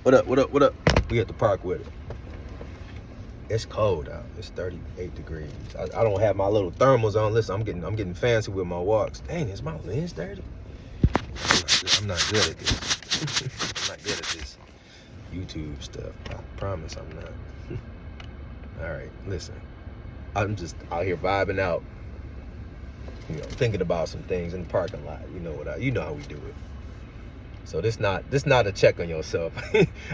What up? What up? What up? We at the park with it. It's cold out. It's 38 degrees. I don't have my little thermals on. Listen, I'm getting fancy with my walks. Dang, is my lens dirty? I'm not good at this. I'm not good at this YouTube stuff. I promise I'm not. All right, listen. I'm just out here vibing out. Thinking about some things in the parking lot. You know how we do it. So this not a check on yourself.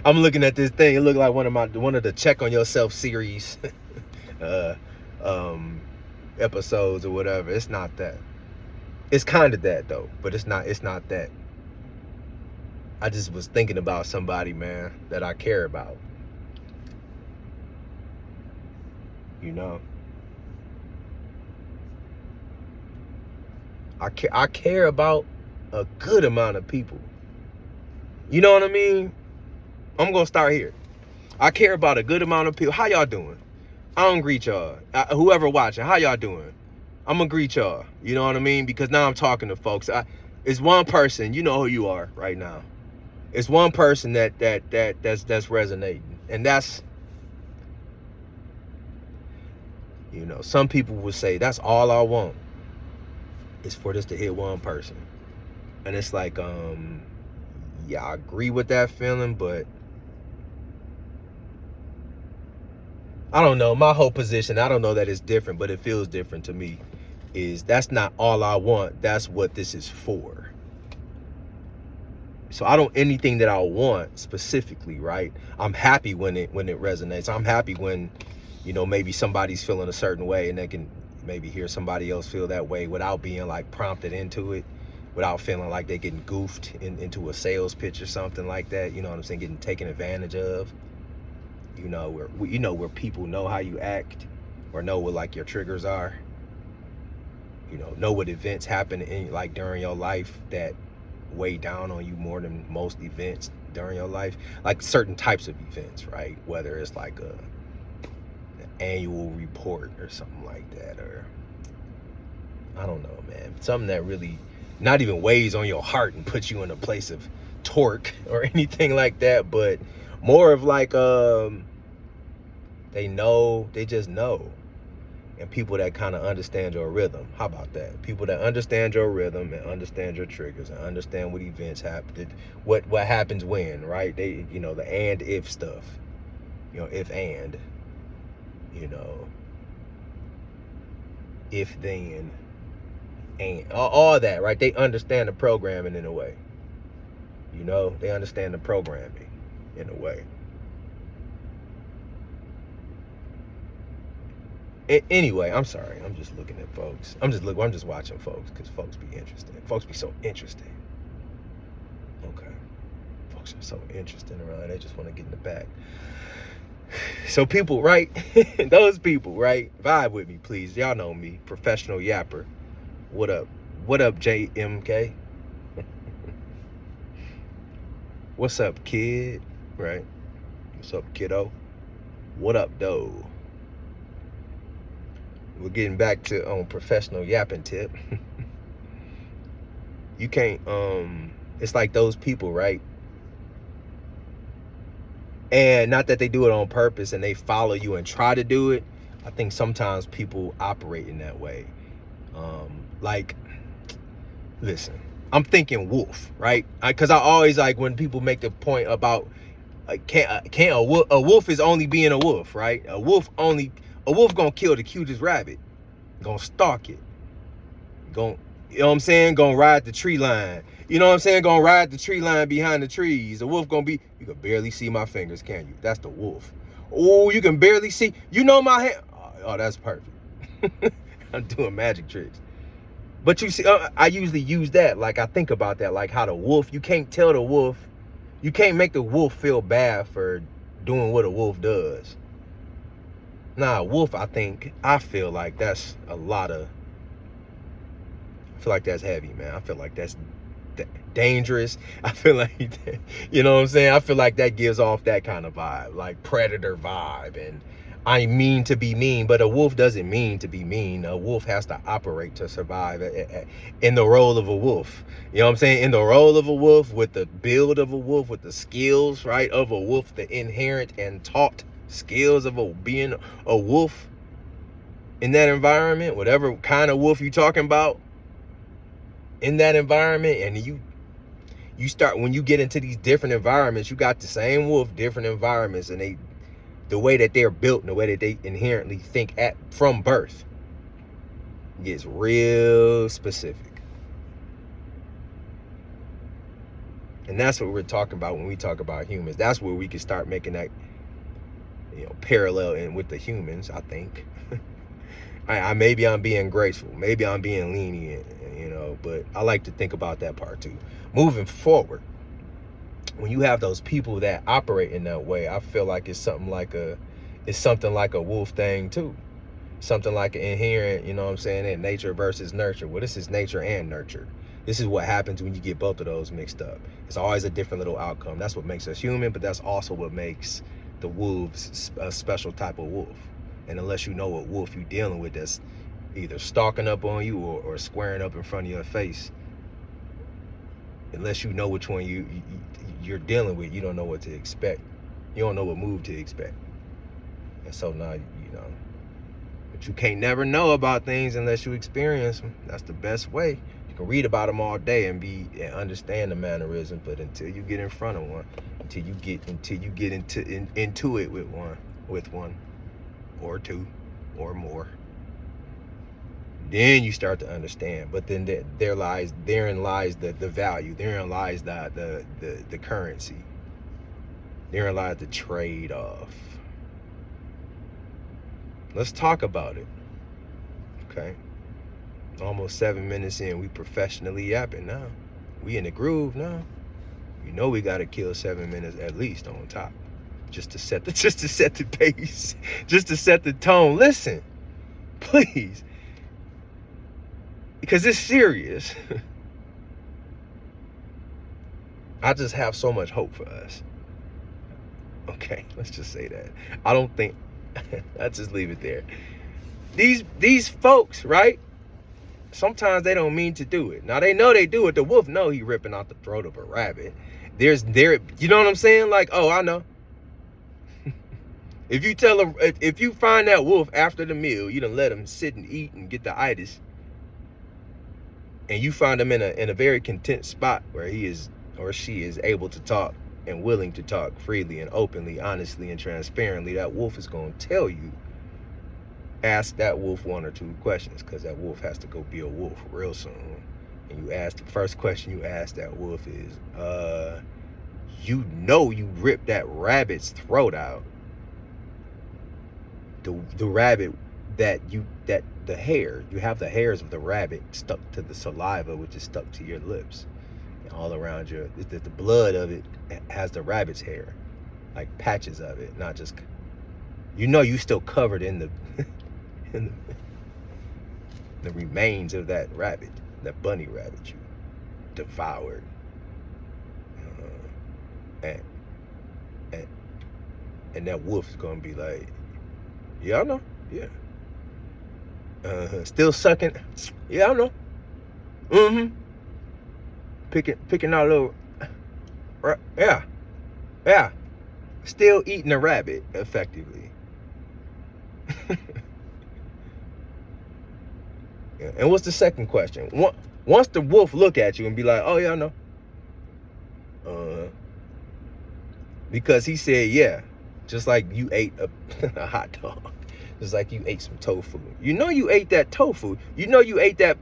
I'm looking at this thing. It looked like one of the check on yourself series episodes or whatever. It's not that. It's kind of that though, but it's not that. I just was thinking about somebody, man, that I care about. I care about a good amount of people. You know what I mean? I'm gonna start here. I care about a good amount of people. How y'all doing? I don't greet y'all. Whoever watching, how y'all doing? I'm gonna greet y'all. You know what I mean? Because now I'm talking to folks. It's one person. You know who you are right now. It's one person that's resonating, and that's, some people would say that's all I want is for this to hit one person, and it's like, yeah, I agree with that feeling, but I don't know. My whole position, I don't know that it's different, but it feels different to me. Is that's not all I want. That's what this is for. So I don't anything that I want specifically, right? I'm happy when it resonates. I'm happy when, maybe somebody's feeling a certain way and they can maybe hear somebody else feel that way without being like prompted into it, without feeling like they're getting goofed into a sales pitch or something like that. You know what I'm saying? Getting taken advantage of. Where people know how you act or know what like your triggers are. Know what events happen during your life that weigh down on you more than most events during your life, like certain types of events, right? Whether it's like an annual report or something like that, or I don't know, man, something that really not even weighs on your heart and puts you in a place of torque or anything like that, but more of like they just know. And people that kind of understand your rhythm. How about that? People that understand your rhythm and understand your triggers and understand what events happen, what happens when, right? They, the and if stuff, if and, if then, and all that, right? They understand the programming in a way. They understand the programming in a way. Anyway, I'm sorry. I'm just looking at folks. I'm just watching folks because folks be interesting. Folks be so interesting. Okay. Folks are so interesting around. They just want to get in the back. So people, right? Those people, right? Vibe with me, please. Y'all know me. Professional yapper. What up? What up, JMK? What's up, kid? Right? What's up, kiddo? What up, though? We're getting back to professional yapping tip. You can't it's like those people, right? And not that they do it on purpose and they follow you and try to do it. I think sometimes people operate in that way. Like, listen, I'm thinking wolf, right? Because I always like when people make the point about can't a wolf is only being a wolf, right? A wolf gonna kill the cutest rabbit, gonna stalk it, gonna, you know what I'm saying, gonna ride the tree line, you know what I'm saying, gonna ride the tree line behind the trees. The wolf gonna be, you can barely see my fingers, can you? That's the wolf. Oh, you can barely see, my hand. Oh, that's perfect. I'm doing magic tricks. But you see, I usually use that, like I think about that, like how the wolf, you can't make the wolf feel bad for doing what a wolf does. Nah, wolf, I feel like that's a lot of, I feel like that's heavy, man. I feel like that's dangerous. I feel like, you know what I'm saying? I feel like that gives off that kind of vibe, like predator vibe. And I mean to be mean, but a wolf doesn't mean to be mean. A wolf has to operate to survive in the role of a wolf. You know what I'm saying? In the role of a wolf, with the build of a wolf, with the skills, right, of a wolf, the inherent and taught skills of being a wolf in that environment, whatever kind of wolf you're talking about in that environment. And you start, when you get into these different environments, you got the same wolf, different environments, and the way that they're built and the way that they inherently think from birth gets real specific. And that's what we're talking about when we talk about humans. That's where we can start making that, parallel with the humans, I think. Maybe I'm being graceful, maybe I'm being lenient, but I like to think about that part too. Moving forward, when you have those people that operate in that way, I feel like it's something like a wolf thing too. Something like an inherent, in nature versus nurture. Well, this is nature and nurture. This is what happens when you get both of those mixed up. It's always a different little outcome. That's what makes us human, but that's also what makes the wolves a special type of wolf. And unless you know what wolf you're dealing with that's either stalking up on you or squaring up in front of your face, unless you know which one you're dealing with, you don't know what to expect. You don't know what move to expect. And so now, but you can't never know about things unless you experience them. That's the best way. You can read about them all day and understand the mannerisms, but until you get in front of one, until you get into it with one or two or more, then you start to understand. But then therein lies the value. Therein lies the currency. Therein lies the trade-off. Let's talk about it. Okay. Almost 7 minutes in, we professionally yapping now. We in the groove now. We gotta kill 7 minutes at least on top. Just to set the pace. Just to set the tone. Listen, please. Because it's serious. I just have so much hope for us. Okay, let's just say that. I don't think let's just leave it there. These folks, right? Sometimes they don't mean to do it. Now they know they do it. The wolf know he ripping out the throat of a rabbit. You know what I'm saying? Like, oh, I know. If you find that wolf after the meal, you done let him sit and eat and get the itis, and you find him in a very content spot where he is or she is able to talk and willing to talk freely and openly, honestly, and transparently, that wolf is going to tell you. Ask that wolf 1 or 2 questions, because that wolf has to go be a wolf real soon. And the first question you ask that wolf is, you ripped that rabbit's throat out. The rabbit the hair, you have the hairs of the rabbit stuck to the saliva, which is stuck to your lips. All around the blood of it has the rabbit's hair, like patches of it, not just, you still covered in the the remains of that rabbit, that bunny rabbit you devoured. And that wolf is gonna be like, yeah, I know, yeah. Still sucking, yeah, I know. Picking out a little, yeah. Still eating a rabbit effectively. Yeah. And what's the second question? Once the wolf look at you and be like, oh yeah, I know. Because he said, yeah, just like you ate a hot dog, just like you ate some tofu. You ate that tofu. You ate that,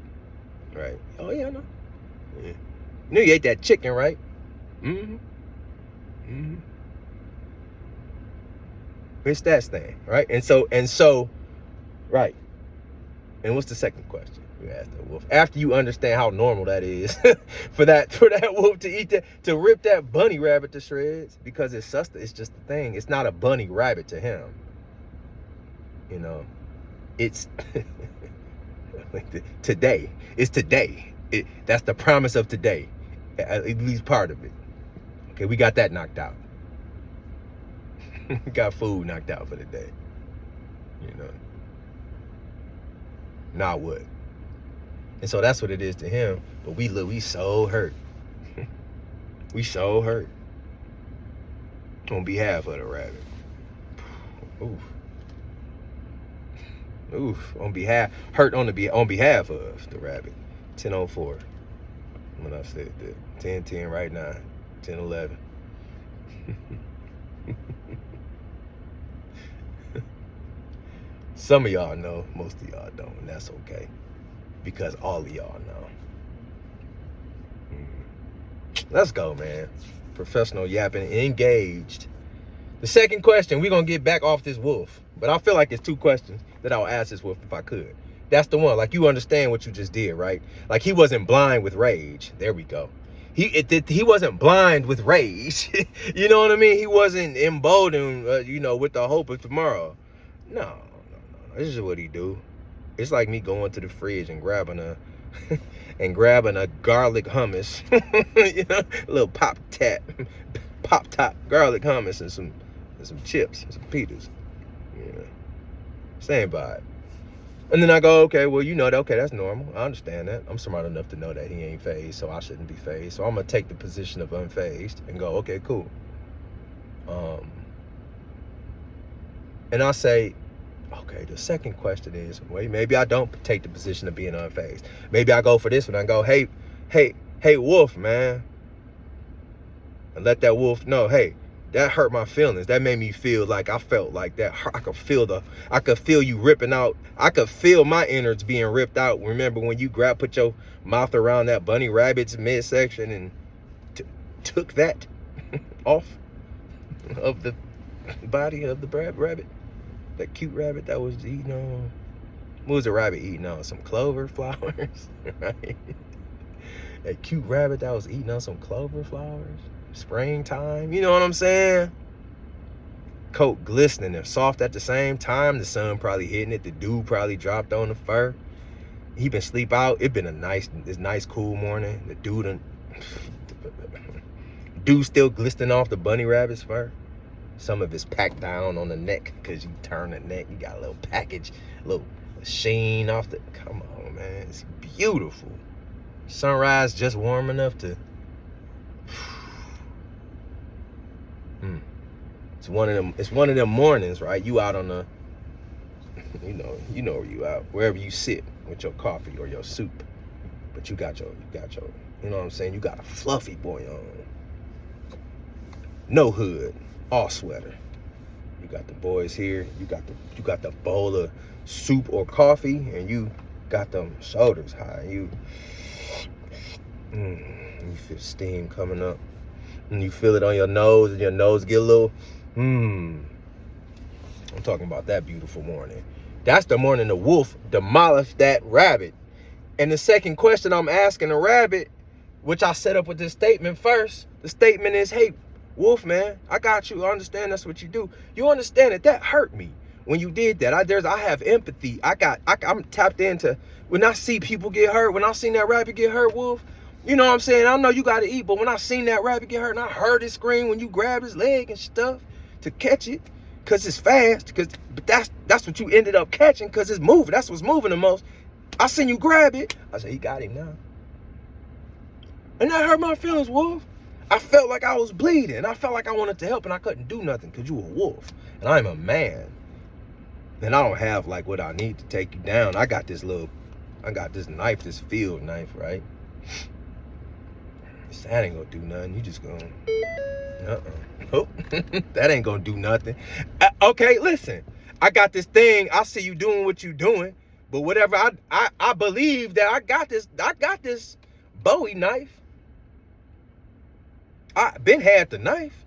right? Oh yeah, I know. Yeah. You ate that chicken, right? It's that thing, right? And so, right. And what's the second question you ask the wolf after you understand how normal that is for that wolf to rip that bunny rabbit to shreds? Because it's just a thing. It's not a bunny rabbit to him. It's today. It's today. That's the promise of today, at least part of it. Okay, we got that knocked out. We got food knocked out for the day. you know. Now what? And so that's what it is to him. But we so hurt. We so hurt on behalf of the rabbit. Oof. Oof. On behalf of the rabbit. 10:04. When I said that. 10:10 right now. 10:11. Some of y'all know, most of y'all don't, and that's okay. Because all of y'all know. Let's go, man. Professional yapping, engaged. The second question, we're going to get back off this wolf. But I feel like it's two questions that I'll ask this wolf if I could. That's the one. Like, you understand what you just did, right? Like, he wasn't blind with rage. There we go. He wasn't blind with rage. You know what I mean? He wasn't emboldened, with the hope of tomorrow. No. This is what he do. It's like me going to the fridge and grabbing a garlic hummus, a little pop top garlic hummus and some chips and some pitas. Same vibe. And then I go, okay, well, okay, that's normal. I understand that. I'm smart enough to know that he ain't phased, so I shouldn't be phased. So I'm gonna take the position of unfazed and go, okay, cool. And I say, okay, the second question is, wait, maybe I don't take the position of being unfazed. Maybe I go for this one. I go, hey, wolf, man. And let that wolf know, hey, that hurt my feelings. That made me feel like I felt like that. I could feel you ripping out. I could feel my innards being ripped out. Remember when you put your mouth around that bunny rabbit's midsection and took that off of the body of the rabbit? That cute rabbit that was eating on, what was the rabbit eating on? Some clover flowers, right? That cute rabbit that was eating on some clover flowers. Springtime, you know what I'm saying? Coat glistening and soft at the same time. The sun probably hitting it. The dew probably dropped on the fur. He been sleep out. It been a nice cool morning. The dew still glistening off the bunny rabbit's fur. Some of it's packed down on the neck because you turn the neck. You got a little package, a little sheen off the. Come on, man. It's beautiful. Sunrise just warm enough to. It's one of them mornings, right? You out on the. You know where you out. Wherever you sit with your coffee or your soup. But you got your. You know what I'm saying? You got a fluffy boy on. No hood. All sweater. You got the boys here. You got the bowl of soup or coffee, and you got them shoulders high. You feel steam coming up, and you feel it on your nose, and your nose get a little. I'm talking about that beautiful morning. That's the morning the wolf demolished that rabbit. And the second question I'm asking the rabbit, which I set up with this statement first. The statement is, hey, wolf, man, I got you. I understand that's what you do. You understand that hurt me when you did that. I have empathy. I'm tapped into when I see people get hurt. When I seen that rabbit get hurt, wolf, you know what I'm saying? I know you got to eat, but when I seen that rabbit get hurt and I heard it scream when you grabbed his leg and stuff to catch it, because it's fast, but that's what you ended up catching because it's moving. That's what's moving the most. I seen you grab it. I said, he got him now. And that hurt my feelings, wolf. I felt like I was bleeding. I felt like I wanted to help and I couldn't do nothing because you were a wolf. And I'm a man. And I don't have like what I need to take you down. I got this knife, this field knife, right? That ain't gonna do nothing. You just gonna, Nope. That ain't gonna do nothing. Okay, listen. I got this thing. I see you doing what you doing. But whatever, I believe that I got this Bowie knife. I been had the knife,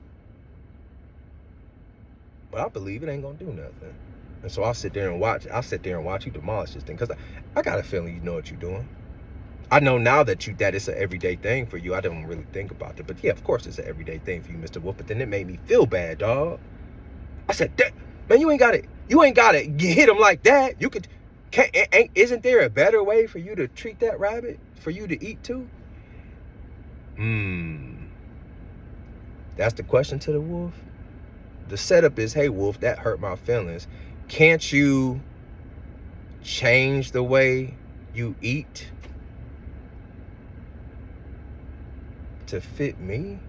but I believe it ain't gonna do nothing. And so I'll sit there and watch you demolish this thing because I got a feeling you know what you're doing. I know now that it's an everyday thing for you. I don't really think about it, but yeah, of course it's an everyday thing for you, Mr. Wolf. But then it made me feel bad, dog. I said, man, you ain't got to hit him like that. Isn't there a better way for you to treat that rabbit for you to eat too? That's the question to the wolf. The setup is, hey, wolf, that hurt my feelings. can't you change the way you eat to fit me?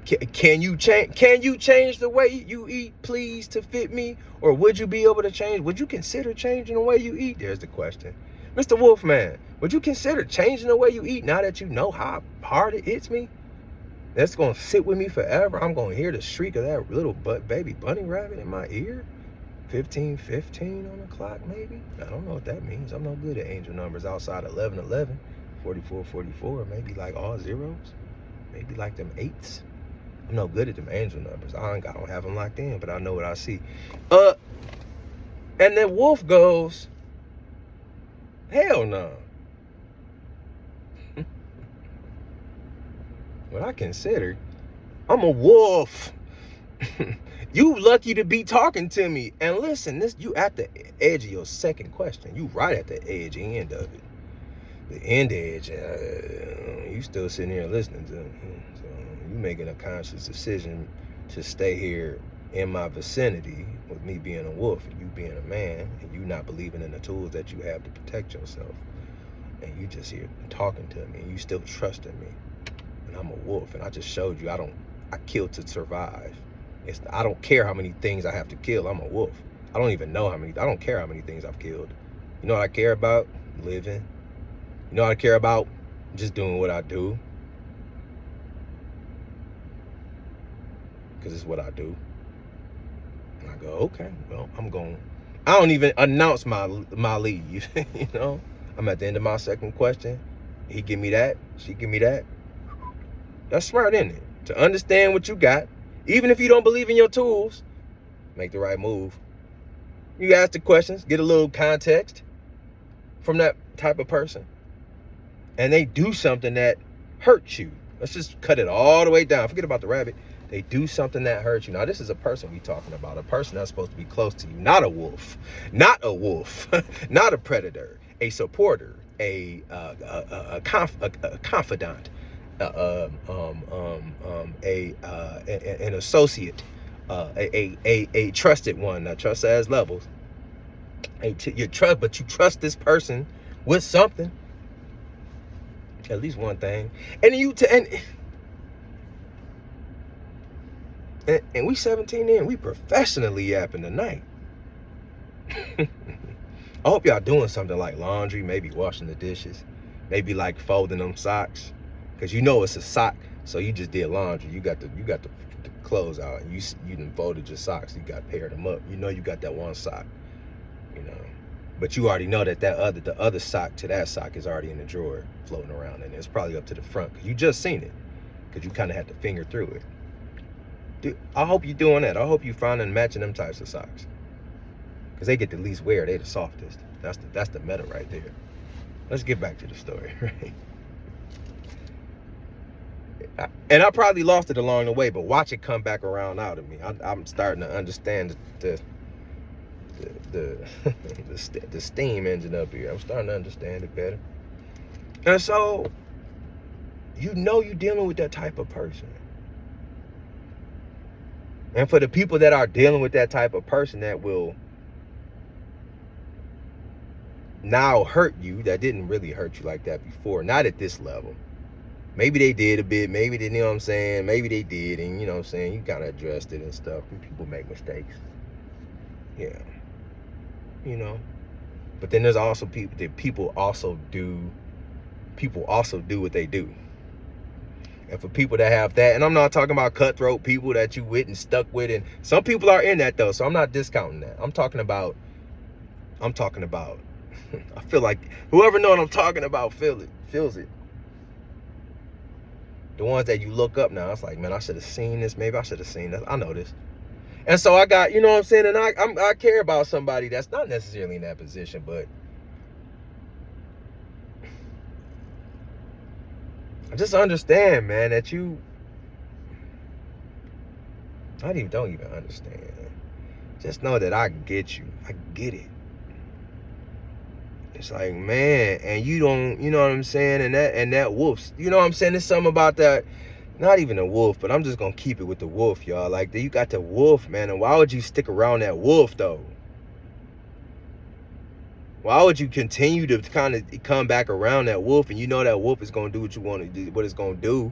Can you change the way you eat, please, to fit me? Or would you be able to change? Would you consider changing the way you eat? There's the question. Mr. Wolfman, would you consider changing the way you eat now that you know how hard it hits me? That's going to sit with me forever. I'm going to hear the shriek of that little baby bunny rabbit in my ear. 15:15 on the clock, maybe? I don't know what that means. I'm no good at angel numbers outside 11:11, 44:44, maybe like all zeros, maybe like them eights. I'm no good at them angel numbers. I don't have them locked in, but I know what I see. And then Wolf goes, hell no. What I consider, I'm a wolf. You lucky to be talking to me. And listen, you at the edge of your second question. You right at the end of it. The end edge. You still sitting here listening to me. So you making a conscious decision to stay here in my vicinity with me being a wolf and you being a man and you not believing in the tools that you have to protect yourself. And you just here talking to me and you still trusting me. And I'm a wolf and I just showed you I kill to survive. I don't care how many things I have to kill. I'm a wolf. I don't even know I don't care how many things I've killed. You know what I care about? Living. You know what I care about? Just doing what I do. Because it's what I do. And I go, okay, well, I don't even announce my leave. You know? I'm at the end of my second question. He give me that. She give me that. That's smart, isn't it? To understand what you got. Even if you don't believe in your tools, make the right move. You ask the questions, get a little context from that type of person. And they do something that hurts you. Let's just cut it all the way down. Forget about the rabbit. They do something that hurts you. Now, this is a person we're talking about. A person that's supposed to be close to you. Not a wolf. Not a wolf. Not a predator. A supporter. A confidant. An associate, a trusted one. Now, trust has levels. You trust this person with something, at least one thing, and we 17 in, we professionally yapping tonight. I hope y'all doing something like laundry, maybe washing the dishes, maybe like folding them socks. Cause you know it's a sock, so you just did laundry. You got the clothes out, and you done folded your socks. You got paired them up. You know you got that one sock, you know, but you already know that the other sock to that sock is already in the drawer floating around, and it's probably up to the front because you just seen it, because you kind of had to finger through it. Dude, I hope you're doing that. I hope you finding and matching them types of socks, because they get the least wear. They the softest. That's the meta right there. Let's get back to the story, right? And I probably lost it along the way, but watch it come back around out of me. I'm starting to understand the steam engine up here. I'm starting to understand it better. And so, you know you're dealing with that type of person. And for the people that are dealing with that type of person that will now hurt you, that didn't really hurt you like that before, not at this level. Maybe they did a bit, maybe they, you know what I'm saying, maybe they did, and you know what I'm saying, you kind of addressed it and stuff. People make mistakes. Yeah. You know. But then there's also people also do what they do. And for people that have that, and I'm not talking about cutthroat people that you with and stuck with, and some people are in that though, so I'm not discounting that. I'm talking about I feel like whoever knows what I'm talking about feels it. The ones that you look up now, it's like, man, I should have seen this. Maybe I should have seen this. I know this. And so I got, you know what I'm saying? And I care about somebody that's not necessarily in that position, but I just understand, man, that you don't even understand. Just know that I get you. I get it. It's like, man, and you don't, you know what I'm saying? And that wolf, you know what I'm saying? There's something about that, not even a wolf, but I'm just going to keep it with the wolf, y'all. Like, you got the wolf, man, and why would you stick around that wolf, though? Why would you continue to kind of come back around that wolf, and you know that wolf is going to do what you want to do, what it's going to do,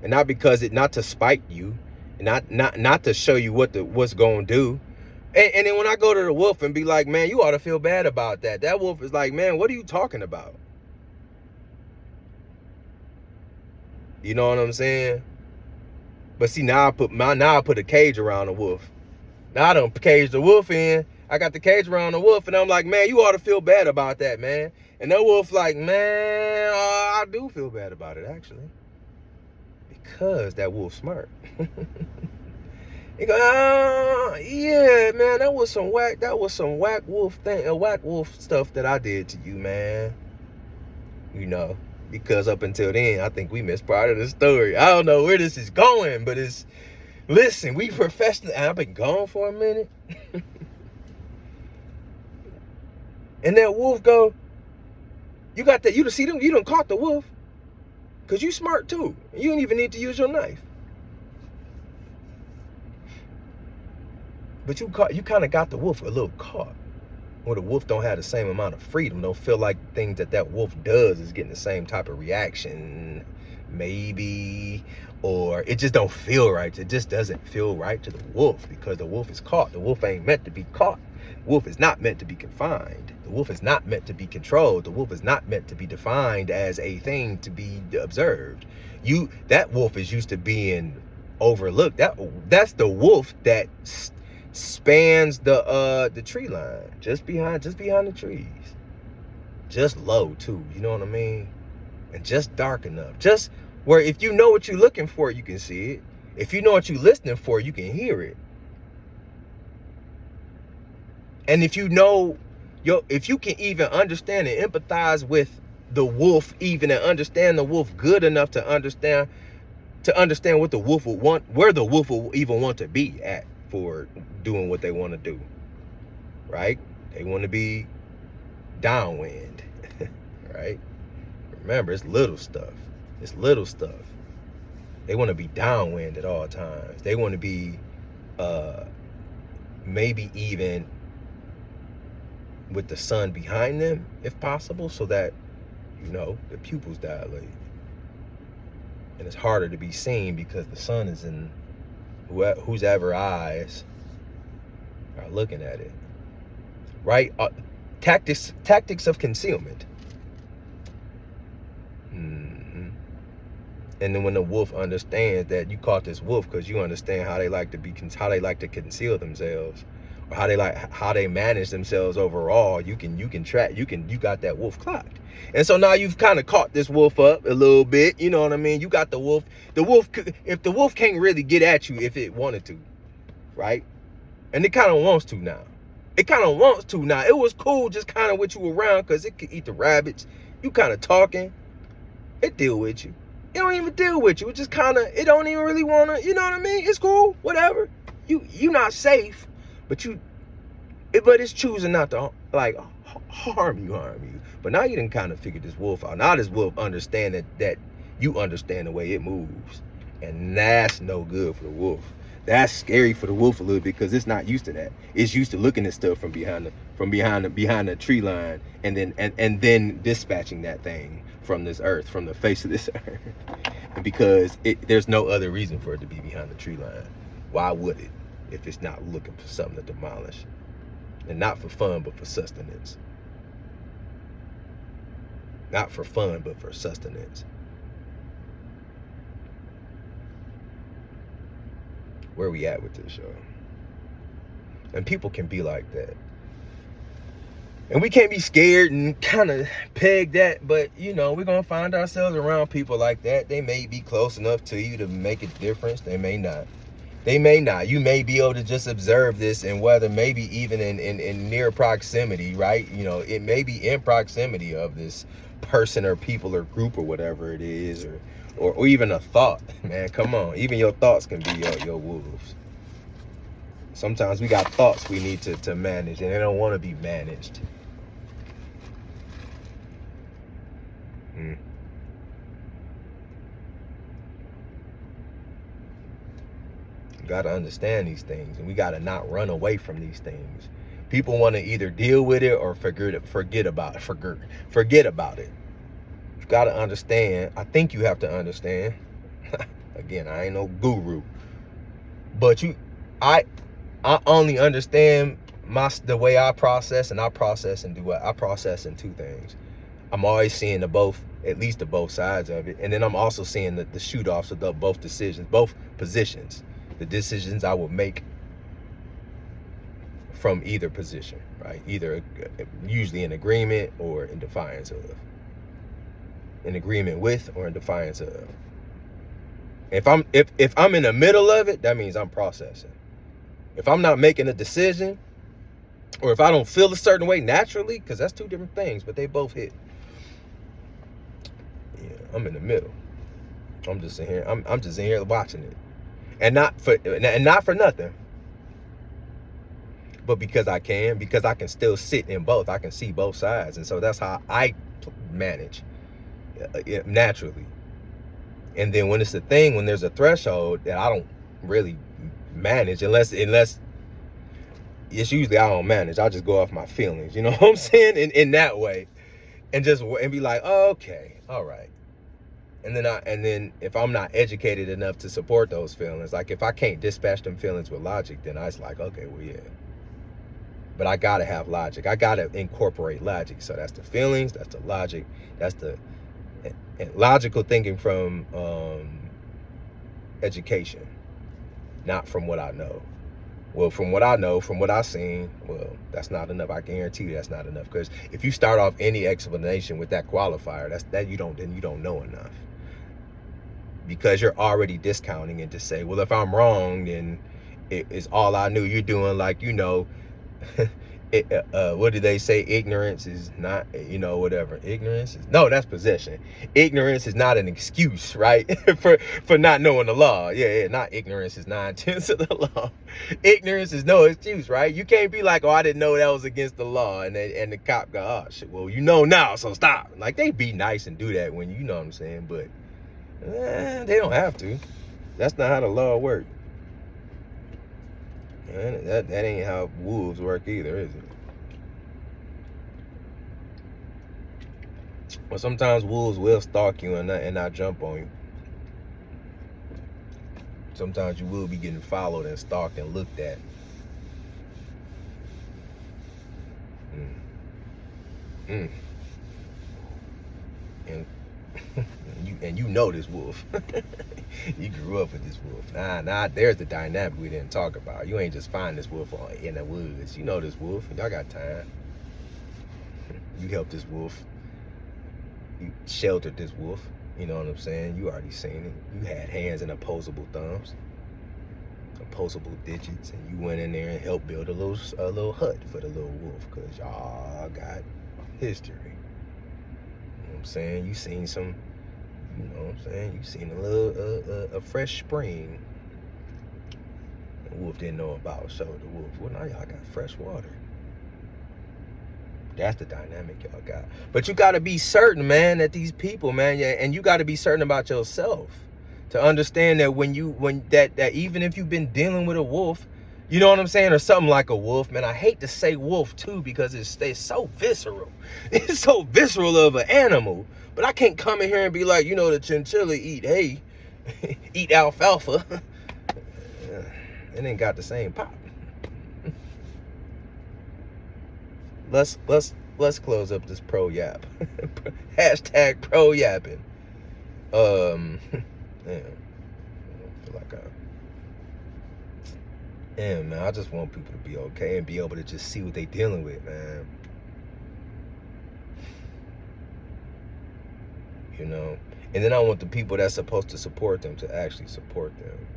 and not because not to spite you, and not to show you what's going to do. And then when I go to the wolf and be like, man, you ought to feel bad about that. That wolf is like, man, what are you talking about? You know what I'm saying? But see, now I put a cage around the wolf. Now I done caged the wolf in. I got the cage around the wolf, and I'm like, man, you ought to feel bad about that, man. And that wolf like, man, I do feel bad about it, actually. Because that wolf's smart. He go, yeah, man, that was some whack wolf stuff that I did to you, man. You know, because up until then, I think we missed part of the story. I don't know where this is going, but listen, we professional. I've been gone for a minute. And that wolf go, you got that, you see them, you done caught the wolf. Because you smart too. You don't even need to use your knife. But you kind of got the wolf a little caught. Where the wolf don't have the same amount of freedom. Don't feel like things that wolf does is getting the same type of reaction. Maybe. Or it just don't feel right. It just doesn't feel right to the wolf because the wolf is caught. The wolf ain't meant to be caught. The wolf is not meant to be confined. The wolf is not meant to be controlled. The wolf is not meant to be defined as a thing to be observed. That wolf is used to being overlooked. That's the wolf that spans the tree line, just behind the trees, just low too, you know what I mean, and just dark enough, just where if you know what you're looking for, you can see it. If you know what you're listening for, you can hear it. And if you can even understand and empathize with the wolf, even, and understand the wolf good enough to understand what the wolf would want, where the wolf will even want to be at for doing what they want to do, right? They want to be downwind, right? Remember, it's little stuff. They want to be downwind at all times. They want to be maybe even with the sun behind them, if possible, so that, the pupils dilate. And it's harder to be seen because the sun is in whosever eyes are looking at it, right? Tactics of concealment. And then when the wolf understands that you caught this wolf because you understand how they like to conceal themselves, or how they manage themselves overall, you got that wolf clocked. And so now you've kind of caught this wolf up a little bit, you know what I mean? You got the wolf. If the wolf can't really get at you if it wanted to, right? And it kind of wants to now. It was cool just kind of with you around because it could eat the rabbits. You kind of talking. It deal with you. It don't even deal with you. It just kind of, it don't even really want to, you know what I mean? It's cool, whatever. You not safe, but it's choosing not to, like, harm you. But now you done kind of figured this wolf out. Now this wolf understand that you understand the way it moves. And that's no good for the wolf. That's scary for the wolf a little bit because it's not used to that. It's used to looking at stuff from behind the tree line and then dispatching that thing from this earth, from the face of this earth. And because there's no other reason for it to be behind the tree line. Why would it if it's not looking for something to demolish? And not for fun, but for sustenance. Not for fun, but for sustenance. Where we at with this show? And people can be like that. And we can't be scared and kind of peg that, but we're going to find ourselves around people like that. They may be close enough to you to make a difference. They may not. You may be able to just observe this, and whether maybe even in near proximity, right? It may be in proximity of this person or people or group or whatever it is, or even a thought. Man, come on. Even your thoughts can be your wolves. Sometimes we got thoughts we need to manage, and they don't want to be managed. We got to understand these things, and we got to not run away from these things. People want to either deal with it or forget about it. You got to understand. I think you have to understand. Again, I ain't no guru, but I only understand the way I process, and I process and do what I process in two things. I'm always seeing at least the both sides of it, and then I'm also seeing the shoot offs of both positions, the decisions I will make from either position, right? Either usually in agreement or in defiance of. In agreement with or in defiance of. If I'm in the middle of it, that means I'm processing. If I'm not making a decision, or if I don't feel a certain way naturally, because that's two different things, but they both hit. Yeah, I'm in the middle. I'm just in here. I'm just in here watching it, and not for nothing, but because I can still sit in both. I can see both sides, and so that's how I manage naturally. And then when it's a thing, when there's a threshold that I don't really manage, unless it's usually I don't manage. I just go off my feelings. You know what I'm saying? In that way, and be like, oh, okay, all right. And then if I'm not educated enough to support those feelings, like if I can't dispatch them feelings with logic, then I was like, okay, well, yeah. But I gotta have logic. I gotta incorporate logic. So that's the feelings. That's the logic. That's the logical thinking from education, not from what I know. Well, from what I know, from what I've seen, well, that's not enough. I guarantee you that's not enough, because if you start off any explanation with that qualifier, then you don't know enough, because you're already discounting it to say, well, if I'm wrong, then it's all I knew. You're doing like, what do they say? Ignorance is not, whatever. No, that's possession. Ignorance is not an excuse, right? for not knowing the law. Yeah, not ignorance is 9/10 of the law. Ignorance is no excuse, right? You can't be like, oh, I didn't know that was against the law, and the cop go, oh shit, well, you know now, so stop. Like, they be nice and do that when you know what I'm saying, but they don't have to. That's not how the law works. And that ain't how wolves work either, is it? Well, sometimes wolves will stalk you and not jump on you. Sometimes you will be getting followed and stalked and looked at. And you know this wolf. You grew up with this wolf. Nah, there's the dynamic we didn't talk about. You ain't just find this wolf in the woods. You know this wolf. Y'all got time. You helped this wolf. You sheltered this wolf. You know what I'm saying? You already seen it. You had hands and opposable thumbs, opposable digits, and you went in there and helped build a little hut for the little wolf, because y'all got history. You know what I'm saying? You seen some, you know what I'm saying? You seen a fresh spring the wolf didn't know about. So the wolf, well, now y'all got fresh water. That's the dynamic y'all got. But you got to be certain, man, that these people, man, yeah, and you got to be certain about yourself to understand that that even if you've been dealing with a wolf, you know what I'm saying, or something like a wolf, man. I hate to say wolf too, because it's so visceral. It's so visceral of an animal. But I can't come in here and be like, the chinchilla eat hay, eat alfalfa. It ain't got the same pop. Let's close up this pro yap. Hashtag pro yapping. Man, I feel like man, I just want people to be okay and be able to just see what they dealing with, man. And then I want the people that's supposed to support them to actually support them.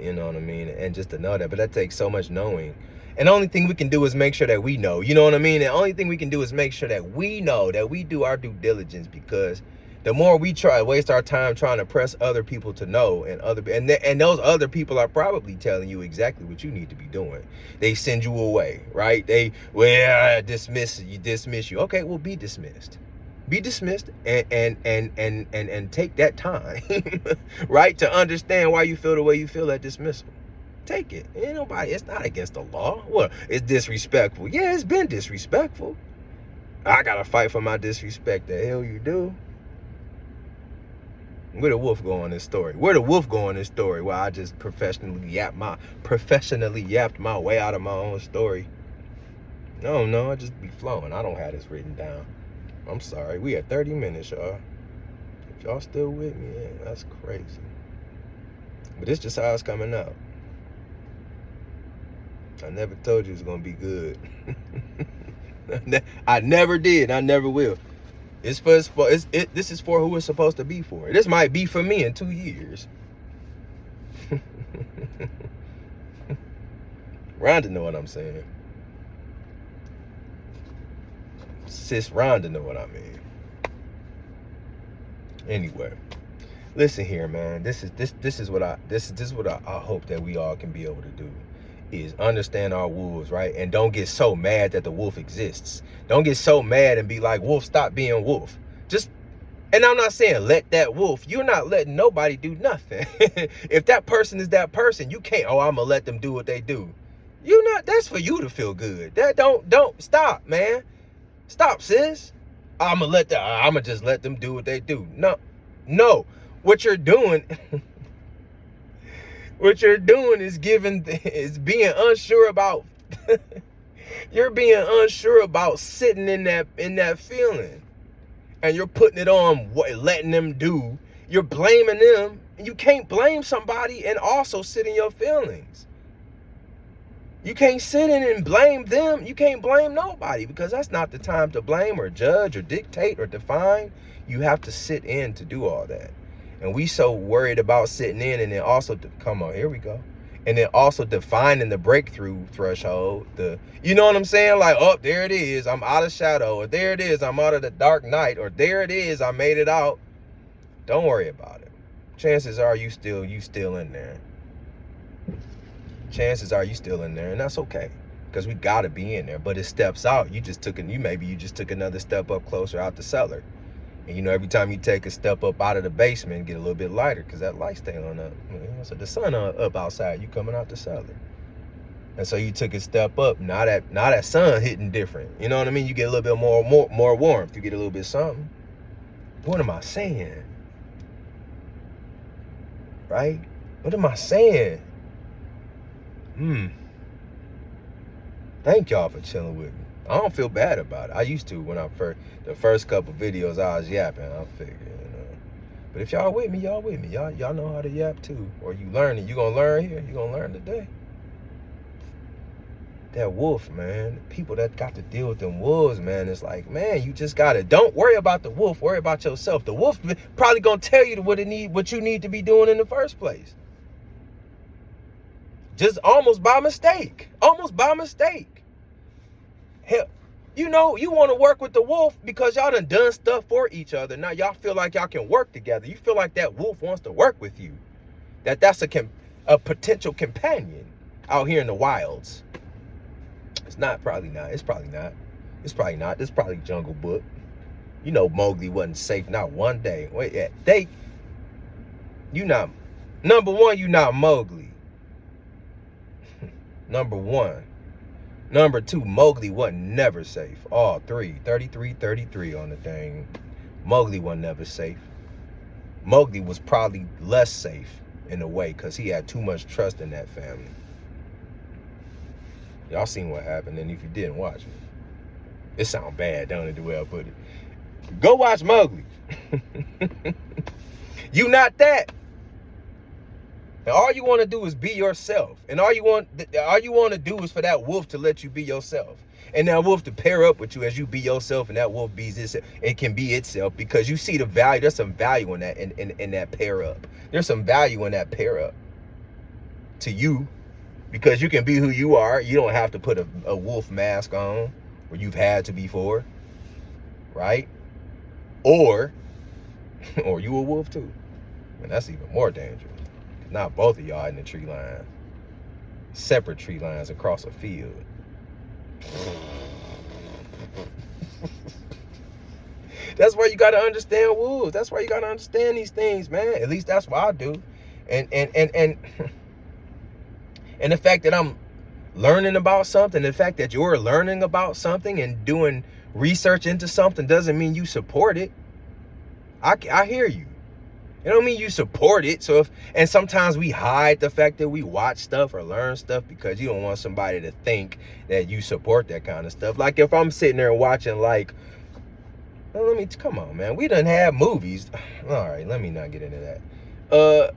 You know what I mean? And just to know that. But that takes so much knowing. And the only thing we can do is make sure that we know. You know what I mean? The only thing we can do is make sure that we know, that we do our due diligence, because the more we waste our time trying to press other people to know, and those other people are probably telling you exactly what you need to be doing. They send you away, right? Dismiss you. Okay, well, be dismissed. Be dismissed and take that time, right, to understand why you feel the way you feel at dismissal. Take it. Ain't nobody, it's not against the law. What? It's disrespectful. Yeah, it's been disrespectful. I gotta fight for my disrespect. The hell you do? Where the wolf go in this story? Where the wolf go in this story? Well, I just professionally yapped my way out of my own story. No, I just be flowing. I don't have this written down. I'm sorry. We at 30 minutes, y'all. If y'all still with me, yeah, that's crazy. But it's just how it's coming out. I never told you it's gonna be good. I never did. I never will. This is for who it's supposed to be for. This might be for me in 2 years. Rhonda know what I'm saying. Sis Rhonda know what I mean. Anyway, listen here, man. This is what I hope that we all can be able to do, is understand our wolves, right? And don't get so mad that the wolf exists. Don't get so mad and be like, wolf, stop being wolf. And I'm not saying let that wolf. You're not letting nobody do nothing. If that person is that person, you can't, I'm gonna let them do what they do. That's for you to feel good. That don't stop, man. Stop, sis. I'm gonna just let them do what they do. No. What you're doing is being unsure about you're being unsure about sitting in that feeling, and you're putting it on letting them do. You're blaming them, and you can't blame somebody and also sit in your feelings. You can't sit in and blame them. You can't blame nobody, because that's not the time to blame or judge or dictate or define. You have to sit in to do all that. And we so worried about sitting in, and then also, come on, here we go. And then also defining the breakthrough threshold. You know what I'm saying? Like, oh, there it is. I'm out of shadow. Or there it is. I'm out of the dark night. Or there it is. I made it out. Don't worry about it. Chances are you still in there. Chances are you still in there, and that's okay, because we gotta be in there. But it steps out. You just took another step up closer out the cellar. And every time you take a step up out of the basement, get a little bit lighter, because that light's staying on up. So the sun up outside, you coming out the cellar. And so you took a step up. Now that sun hitting different. You know what I mean? You get a little bit more warmth. You get a little bit something. What am I saying? Right? What am I saying? Thank y'all for chilling with me. I don't feel bad about it. I used to when the first couple videos I was yapping. I figured, But if y'all with me, y'all with me. Y'all know how to yap too. Or you learning. You gonna learn here. You gonna learn today. That wolf, man. People that got to deal with them wolves, man. It's like, man, you just gotta. Don't worry about the wolf. Worry about yourself. The wolf probably gonna tell you what you need to be doing in the first place. Just almost by mistake. Hell, you want to work with the wolf because y'all done stuff for each other. Now y'all feel like y'all can work together. You feel like that wolf wants to work with you. That's a potential companion out here in the wilds. It's probably not. This is probably Jungle Book. Mowgli wasn't safe not one day. Number one, you not Mowgli. Number one. Number two, Mowgli wasn't never safe. All three. 33 on the thing. Mowgli wasn't never safe. Mowgli was probably less safe in a way, because he had too much trust in that family. Y'all seen what happened, and if you didn't watch it sound bad, don't it, the way I put it. Go watch Mowgli. You not that. And all you want to do is be yourself. And all you want to do is for that wolf to let you be yourself. And that wolf to pair up with you as you be yourself, and that wolf be itself. It can be itself, because you see the value. There's some value in that in that pair up. There's some value in that pair up to you, because you can be who you are. You don't have to put a wolf mask on, or you've had to before, right? Or you a wolf too. And that's even more dangerous. Not both of y'all in the tree line. Separate tree lines across a field. That's why you got to understand wolves. That's why you got to understand these things, man. At least that's what I do. And And the fact that I'm learning about something, the fact that you're learning about something and doing research into something doesn't mean you support it. I hear you. It don't mean you support it. So and sometimes we hide the fact that we watch stuff or learn stuff because you don't want somebody to think that you support that kind of stuff. Like if I'm sitting there watching come on, man. We done have movies. All right, let me not get into that.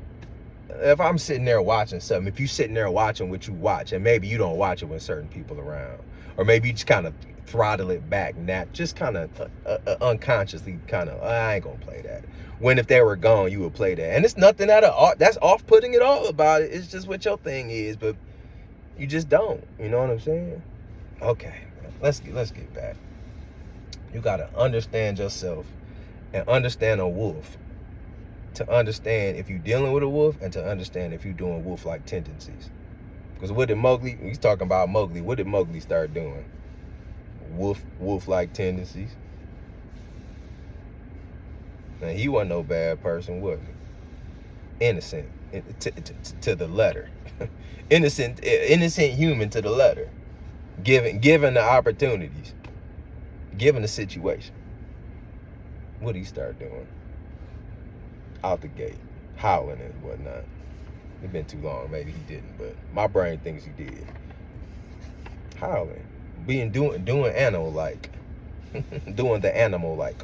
If I'm sitting there watching something, if you sitting there watching what you watch, and maybe you don't watch it with certain people around, or maybe you just kind of throttle it back, just kind of unconsciously I ain't gonna play that. When if they were gone, you would play that. And it's nothing that's off-putting at all about it. It's just what your thing is, but you just don't. You know what I'm saying? Okay, let's get back. You gotta understand yourself and understand a wolf. To understand if you're dealing with a wolf, and to understand if you're doing wolf-like tendencies. Because what did Mowgli, he's talking about Mowgli, what did Mowgli start doing? Wolf-like tendencies. Now, he wasn't no bad person, was he? Innocent to the letter. innocent human to the letter. Given the opportunities. Given the situation. What did he start doing? Out the gate, howling and whatnot. It's been too long, maybe he didn't, but my brain thinks he did. Howling, doing animal like, doing the animal like.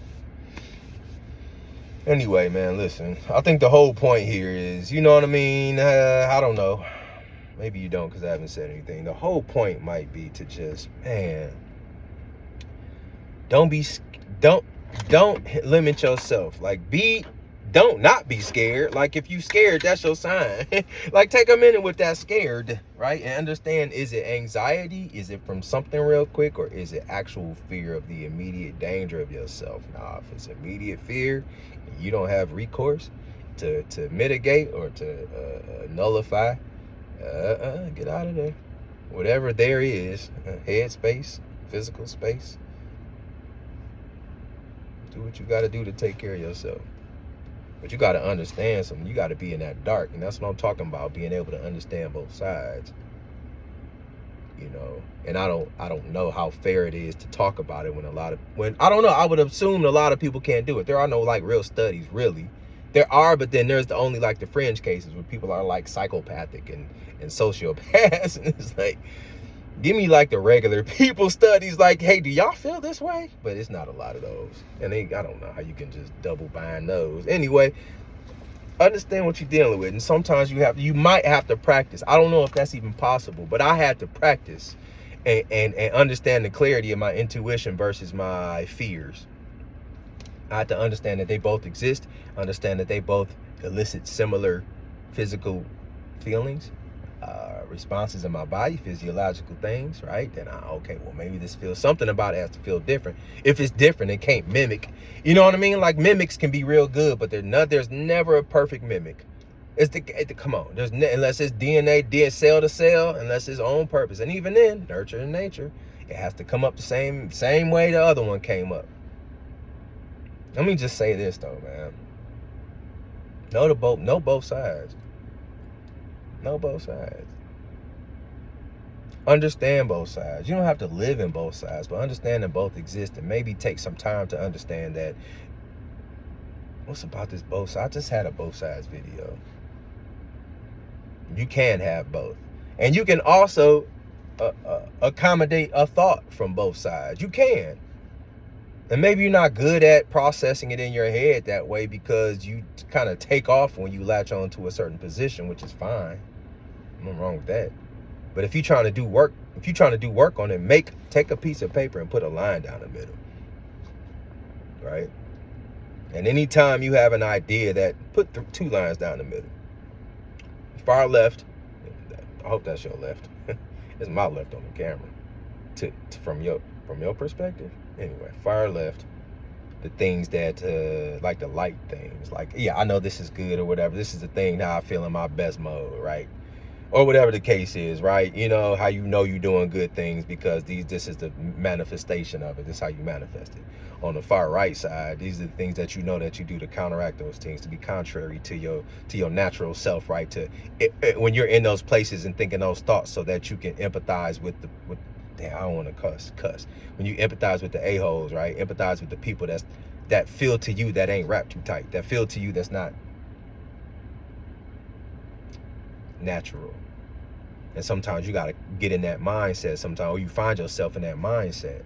Anyway, man, listen. I think the whole point here is, you know what I mean? I don't know. Maybe you don't, because I haven't said anything. The whole point might be to just, man, don't limit yourself. Like, don't not be scared. Like, if you scared, that's your sign. Like, take a minute with that scared, right? And understand, is it anxiety? Is it from something real quick? Or is it actual fear of the immediate danger of yourself? Now, if it's immediate fear, and you don't have recourse to mitigate or to nullify, get out of there. Whatever there is, head space, physical space, do what you got to do to take care of yourself. But you got to understand something. You got to be in that dark. And that's what I'm talking about, being able to understand both sides. You know, and I don't know how fair it is to talk about it when I don't know. I would assume a lot of people can't do it. There are no like real studies, really. There are, but then there's only like the fringe cases where people are like psychopathic and sociopaths. And it's like, give me like the regular people studies, like, hey, do y'all feel this way? But it's not a lot of those. And I don't know how you can just double bind those. Anyway, understand what you're dealing with. And sometimes you might have to practice. I don't know if that's even possible, but I had to practice and understand the clarity of my intuition versus my fears. I had to understand that they both exist, understand that they both elicit similar physical feelings, responses in my body, physiological things, right? Then okay, well, maybe this feels, something about it has to feel different. If it's different, it can't mimic. You know what I mean? Like, mimics can be real good, but there's never a perfect mimic. Come on, unless it's DNA, cell to cell, unless it's own purpose. And even then, nurture and nature, it has to come up the same way the other one came up. Let me just say this though, man. Know both sides. Know both sides. Understand both sides. You don't have to live in both sides, but understand that both exist, and maybe take some time to understand that. What's about this both sides? I just had a both sides video. You can have both. And you can also accommodate a thought from both sides. You can. And maybe you're not good at processing it in your head that way, because you kind of take off when you latch on to a certain position, which is fine. Nothing wrong with that. But if you're trying to do work on it, take a piece of paper and put a line down the middle. Right? And anytime you have an idea, that put 2 lines down the middle. Far left, I hope that's your left. It's my left on the camera. From your perspective. Anyway, far left, the things that like the light things, like, yeah, I know this is good or whatever. This is the thing how I feel in my best mode, right? or whatever the case is, right? You know how you know you're doing good things because this is the manifestation of it. This is how you manifest it. On the far right side, these are the things that you know that you do to counteract those things, to be contrary to your natural self, right? When you're in those places and thinking those thoughts, so that you can empathize with damn, I don't want to cuss. When you empathize with the a-holes, right? Empathize with the people that feel to you that ain't wrapped too tight, that feel to you that's not natural. And sometimes you got to get in that mindset sometimes, or you find yourself in that mindset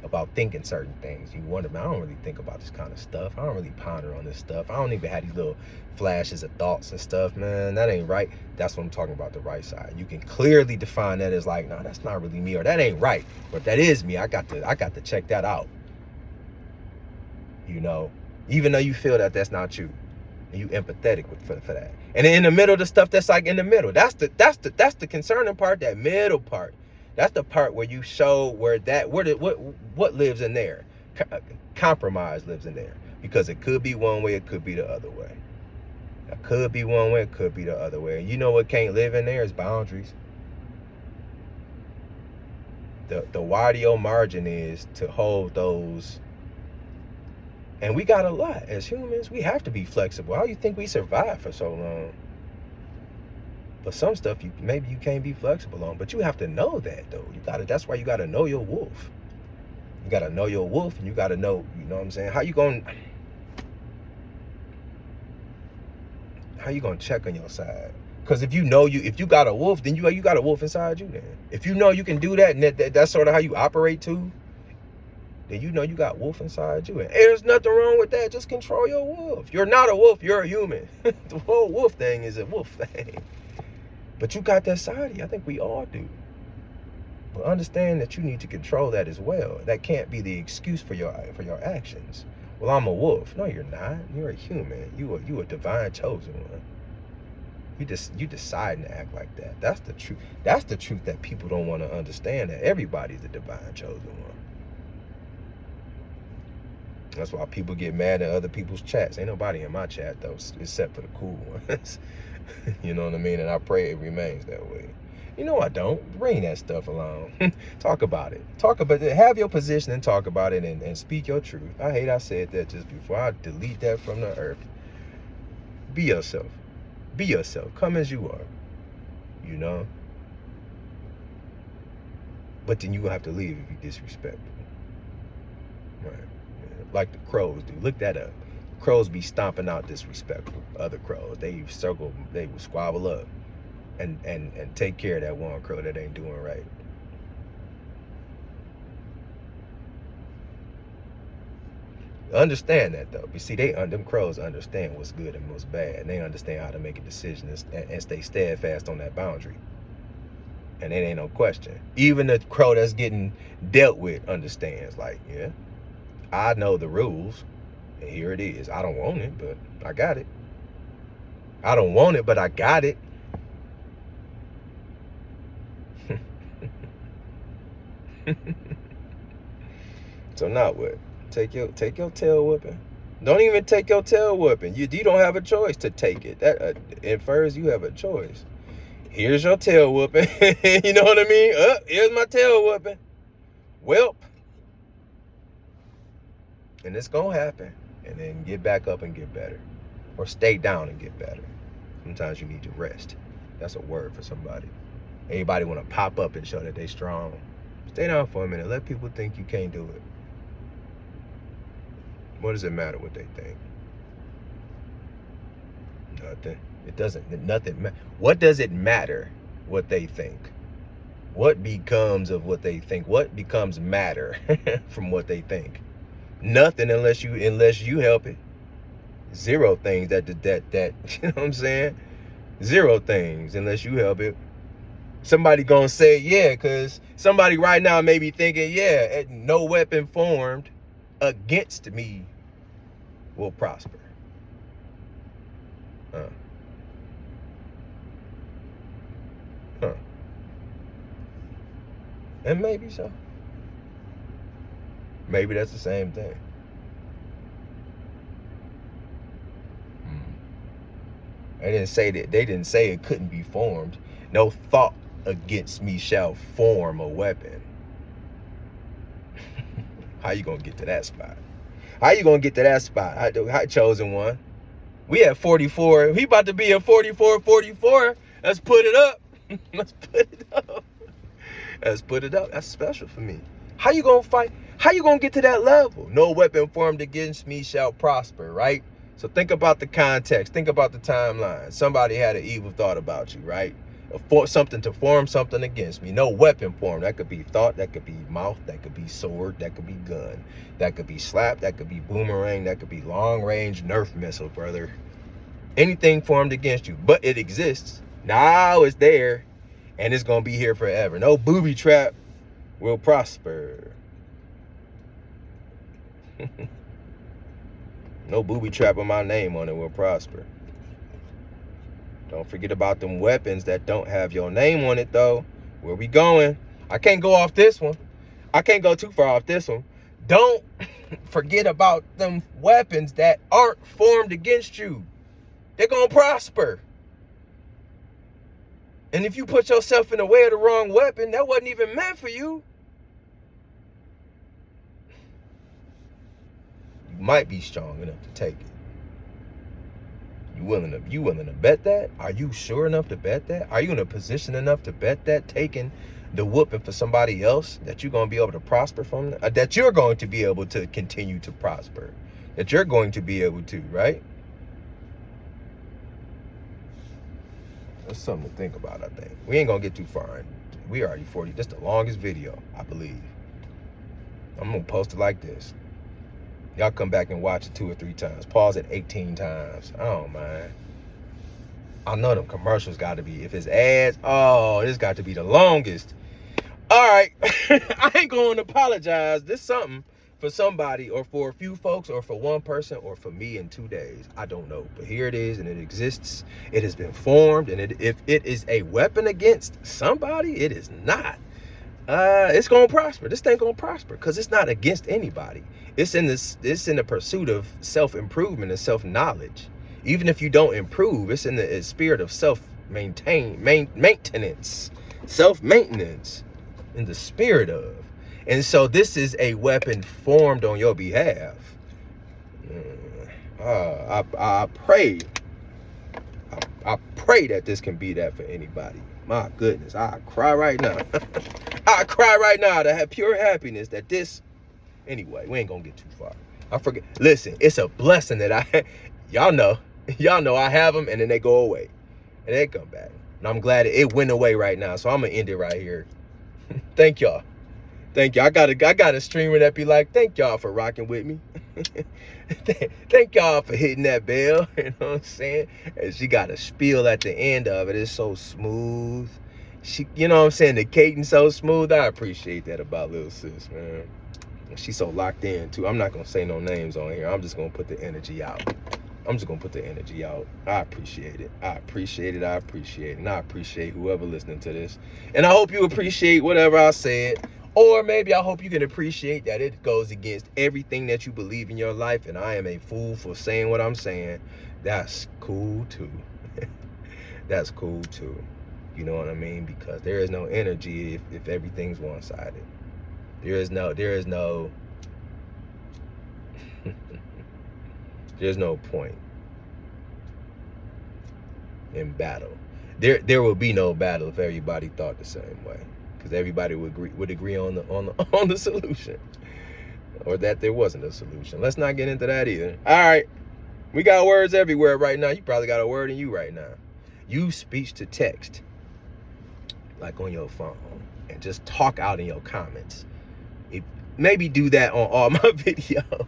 about thinking certain things. You wonder, man, I don't really think about this kind of stuff. I don't really ponder on this stuff. I don't even have these little flashes of thoughts and stuff, man. That ain't right. That's what I'm talking about, the right side. You can clearly define that as like, no, that's not really me, or that ain't right. But that is me. I got to check that out. You know, even though you feel that that's not you. And you empathetic for that. And then in the middle, the stuff that's like in the middle, that's the concerning part, that middle part. That's the part where you show what lives in there. Compromise lives in there. Because it could be one way, it could be the other way. It could be one way, it could be the other way. And you know what can't live in there is boundaries. The wider your margin is to hold those. And we got a lot as humans. We have to be flexible. How do you think we survived for so long? But some stuff maybe you can't be flexible on. But you have to know that, though. That's why you gotta know your wolf. You gotta know your wolf, and you gotta know, you know what I'm saying? How you gonna check on your side? Because if you got a wolf, then you got a wolf inside you. Then if you know you can do that, and that's sort of how you operate too, then you know you got wolf inside you. And there's nothing wrong with that. Just control your wolf. You're not a wolf, you're a human. The whole wolf thing is a wolf thing. But you got that side of you. I think we all do. But understand that you need to control that as well. That can't be the excuse for your actions. Well, I'm a wolf. No, you're not. You're a human. You a divine chosen one. You deciding to act like that. That's the truth. That's the truth that people don't want to understand, that everybody's a divine chosen one. That's why people get mad at other people's chats. Ain't nobody in my chat, though, except for the cool ones. You know what I mean? And I pray it remains that way. You know I don't. Bring that stuff along. Talk about it. Have your position and talk about it, and speak your truth. I hate I said that just before. I delete that from the earth. Be yourself. Be yourself. Come as you are. You know? But then you're going to have to leave if you disrespect. Right. Like the crows do. Look that up. Crows be stomping out disrespectful other crows. They will squabble up and take care of that one crow that ain't doing right. Understand that, though. You see, them crows understand what's good and what's bad, and they understand how to make a decision and stay steadfast on that boundary. And it ain't no question. Even the crow that's getting dealt with understands, like, yeah, I know the rules, and here it is. I don't want it, but I got it. I don't want it, but I got it. So now what? Take your tail whooping. Don't even take your tail whooping. You don't have a choice to take it. That at first you have a choice. Here's your tail whooping. You know what I mean? Here's my tail whooping. Welp. And it's gonna happen. And then get back up and get better. Or stay down and get better. Sometimes you need to rest. That's a word for somebody. Everybody want to pop up and show that they strong. Stay down for a minute. Let people think you can't do it. What does it matter what they think? Nothing. It doesn't. Nothing. What does it matter what they think? What becomes of what they think? What becomes matter from what they think? Nothing unless you help it. Zero things that you know what I'm saying? Zero things unless you help it. Somebody gonna say yeah, because somebody right now may be thinking, yeah, no weapon formed against me will prosper. And maybe so. Maybe that's the same thing. They didn't say it couldn't be formed. No thought against me shall form a weapon. How you gonna get to that spot? How you gonna get to that spot? How chosen one? We at 44. He about to be at 44, 44. Let's put it up. Let's put it up. Let's put it up. That's special for me. How you gonna fight? How you gonna get to that level? No weapon formed against me shall prosper, right? So think about the context. Think about the timeline. Somebody had an evil thought about you, right? Something to form something against me. No weapon formed. That could be thought. That could be mouth. That could be sword. That could be gun. That could be slap. That could be boomerang. That could be long range Nerf missile, brother. Anything formed against you. But it exists. Now it's there. And it's going to be here forever. No booby trap will prosper. No booby trap with my name on it will prosper. Don't forget about them weapons that don't have your name on it, though. Where we going? I can't go off this one. I can't go too far off this one. Don't forget about them weapons that aren't formed against you. They're going to prosper. And if you put yourself in the way of the wrong weapon, that wasn't even meant for you. You might be strong enough to take it. You willing to bet that? Are you sure enough to bet that? Are you in a position enough to bet that, taking the whooping for somebody else, that you're going to be able to prosper from that? That you're going to be able to continue to prosper? That you're going to be able to, right? That's something to think about, I think. We ain't going to get too far. We already 40. This is the longest video, I believe. I'm going to post it like this. Y'all come back and watch it 2 or 3 times. Pause it 18 times. I don't mind. I know them commercials got to be. If it's ads, oh, this got to be the longest. All right. I ain't going to apologize. This something for somebody, or for a few folks, or for one person, or for me in 2 days. I don't know. But here it is, and it exists. It has been formed. And if it is a weapon against somebody, it is not. It's gonna prosper. This thing gonna prosper because it's not against anybody. It's in the pursuit of self-improvement and self-knowledge. Even if you don't improve, it's in the spirit of maintenance, self-maintenance, in the spirit of. And so this is a weapon formed on your behalf. I pray that this can be that for anybody. My goodness, I cry right now. I cry right now to have pure happiness that this. Anyway, we ain't gonna get too far. I forget. Listen, it's a blessing that y'all know I have them, and then they go away, and they come back. And I'm glad it went away right now. So I'm gonna end it right here. Thank y'all. Thank y'all. I got a streamer that be like, thank y'all for rocking with me. Thank y'all for hitting that bell. You know what I'm saying? And she got a spiel at the end of it. It's so smooth. You know what I'm saying? The cadence so smooth. I appreciate that about little sis, man. She's so locked in too. I'm not gonna say no names on here. I'm just gonna put the energy out. I appreciate it. I appreciate it. And I appreciate whoever listening to this. And I hope you appreciate whatever I said. Or maybe I hope you can appreciate that it goes against everything that you believe in your life, and I am a fool for saying what I'm saying. That's cool too. That's cool too. You know what I mean? Because there is no energy if everything's one-sided. There's no point in battle. There will be no battle if everybody thought the same way. Because everybody would agree on the solution, or that there wasn't a solution. Let's not get into that either. All right, we got words everywhere right now. You probably got a word in you right now. Use speech to text, like on your phone, and just talk out in your comments. Maybe do that on all my videos.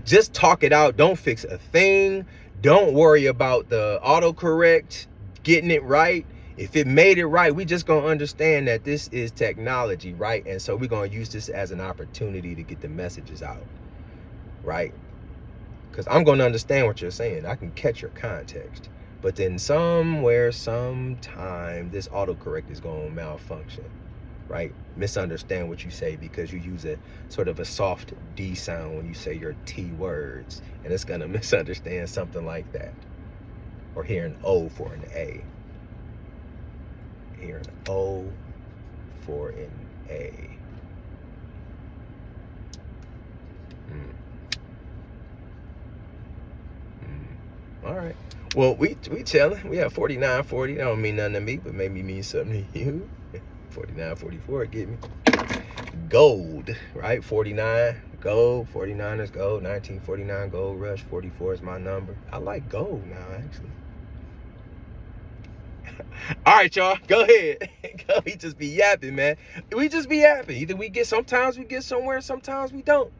Just talk it out. Don't fix a thing. Don't worry about the autocorrect getting it right. If it made it right, we just gonna understand that this is technology, right? And so we're gonna use this as an opportunity to get the messages out, right? Because I'm gonna understand what you're saying. I can catch your context. But then somewhere, sometime, this autocorrect is gonna malfunction, right? Misunderstand what you say because you use a sort of a soft D sound when you say your T words. And it's gonna misunderstand something like that. Or hear an O for an A. hear an O for an A. All right. Well, we chilling. We have 4940. That don't mean nothing to me, but maybe means something to you. 4944, get me. Gold, right? 49, gold. 49 is gold. 1949, gold rush. 44 is my number. I like gold now, actually. All right, y'all, go ahead. We just be yapping, man. We just be yapping. Either sometimes we get somewhere, sometimes we don't.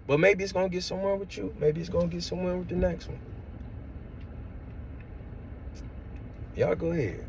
But maybe it's gonna get somewhere with you. Maybe it's gonna get somewhere with the next one. Y'all go ahead.